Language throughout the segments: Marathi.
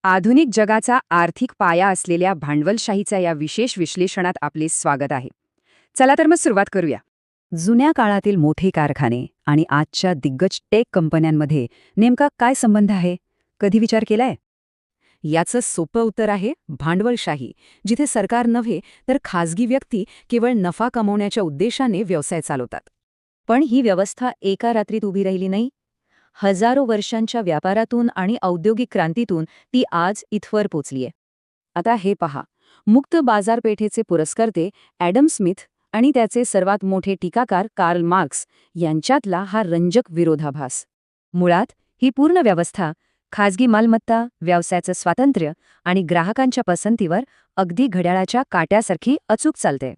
आधुनिक जगाचा आर्थिक पाया असलेल्या भांडवलशाहीच्या या विशेष विश्लेषणात आपले स्वागत आहे. चला तर मग सुरुवात करूया. जुन्या काळातील मोठे कारखाने आणि आजच्या दिग्गज टेक कंपन्यांमध्ये नेमका काय संबंध आहे? कधी विचार केलाय? याचं सोपं उत्तर आहे भांडवलशाही, जिथे सरकार नव्हे तर खाजगी व्यक्ती केवळ नफा कमवण्याच्या उद्देशाने व्यवसाय चालवतात. पण ही व्यवस्था एका रात्रीत उभी राहिली नाही. हजारो वर्षांच्या व्यापारातून आणि औद्योगिक क्रांतीतून ती आज इथवर पोचलीय. आता हे पहा, मुक्त बाजारपेठेचे पुरस्कर्ते ॲडम स्मिथ आणि त्याचे सर्वात मोठे टीकाकार कार्ल मार्क्स यांच्यातला हा रंजक विरोधाभास. मुळात ही पूर्ण व्यवस्था खाजगी मालमत्ता, व्यवसायाचं स्वातंत्र्य आणि ग्राहकांच्या पसंतीवर अगदी घड्याळाच्या काट्यासारखी अचूक चालते.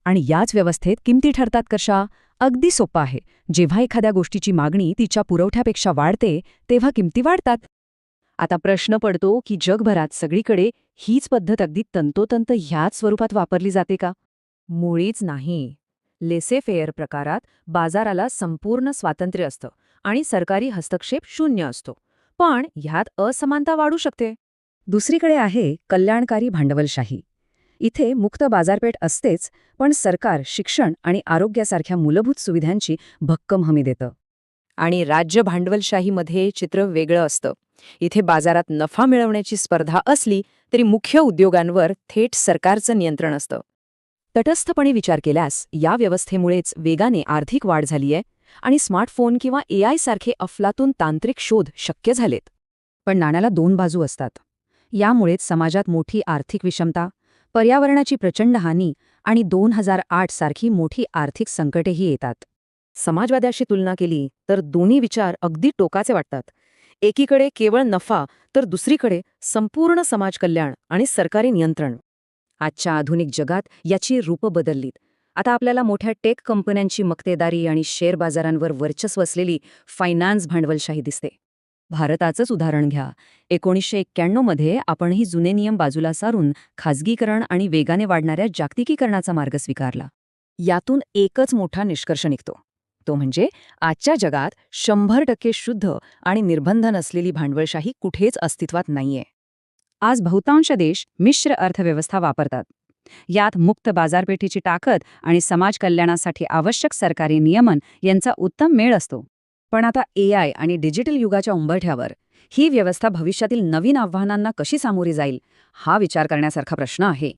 आणि याच व्यवस्थेत किमती ठरतात कशा? अगदी सोपं आहे. जेव्हा एखाद्या गोष्टीची मागणी तिच्या पुरवठ्यापेक्षा वाढते तेव्हा किमती वाढतात. आता प्रश्न पडतो की जगभरात सगळीकडे हीच पद्धत अगदी तंतोतंत ह्याच स्वरूपात वापरली जाते का? मुळीच नाही. लेसे फेअर प्रकारात बाजाराला संपूर्ण स्वातंत्र्य असतं आणि सरकारी हस्तक्षेप शून्य असतो. पण ह्यात असमानता वाढू शकते. दुसरीकडे आहे कल्याणकारी भांडवलशाही. इथे मुक्त बाजारपेठ असतेच, पण सरकार शिक्षण आणि आरोग्यासारख्या मूलभूत सुविधांची भक्कम हमी देतं. आणि राज्य भांडवलशाहीमध्ये चित्र वेगळं असतं. इथे बाजारात नफा मिळवण्याची स्पर्धा असली तरी मुख्य उद्योगांवर थेट सरकारचं नियंत्रण असतं. तटस्थपणे विचार केल्यास या व्यवस्थेमुळेच वेगाने आर्थिक वाढ झालीय आणि स्मार्टफोन किंवा AI सारखे अफलातून तांत्रिक शोध शक्य झालेत. पण नाण्याला दोन बाजू असतात. यामुळेच समाजात मोठी आर्थिक विषमता, पर्यावरणाची प्रचंड हानी आणि 2008 सारखी मोठी आर्थिक संकटेही येतात. समाजवादाशी तुलना केली तर दोन्ही विचार अगदी टोकाचे वाटतात. एकीकडे केवळ नफा तर दुसरीकडे संपूर्ण समाज कल्याण आणि सरकारी नियंत्रण. आजच्या आधुनिक जगात याची रूपं बदललीत. आता आपल्याला मोठ्या टेक कंपन्यांची मक्तेदारी आणि शेअर बाजारांवर वर्चस्व असलेली फायनान्स भांडवलशाही दिसते. भारताचंच उदाहरण घ्या. 1991 मध्ये आपणही जुने नियम बाजूला सारून खाजगीकरण आणि वेगाने वाढणाऱ्या जागतिकीकरणाचा मार्ग स्वीकारला. यातून एकच मोठा निष्कर्ष निघतो. तो म्हणजे आजच्या जगात 100% शुद्ध आणि निर्बंध नसलेली भांडवलशाही कुठेच अस्तित्वात नाहीये. आज बहुतांश देश मिश्र अर्थव्यवस्था वापरतात. यात मुक्त बाजारपेठेची ताकद आणि समाज कल्याणासाठी आवश्यक सरकारी नियमन यांचा उत्तम मेळ असतो. पण आता AI आणि डिजिटल युगाच्या उंबरठ्यावर ही व्यवस्था भविष्यातील नवीन आव्हानांना कशी सामोरी जाईल, हा विचार करण्यासारखा प्रश्न आहे.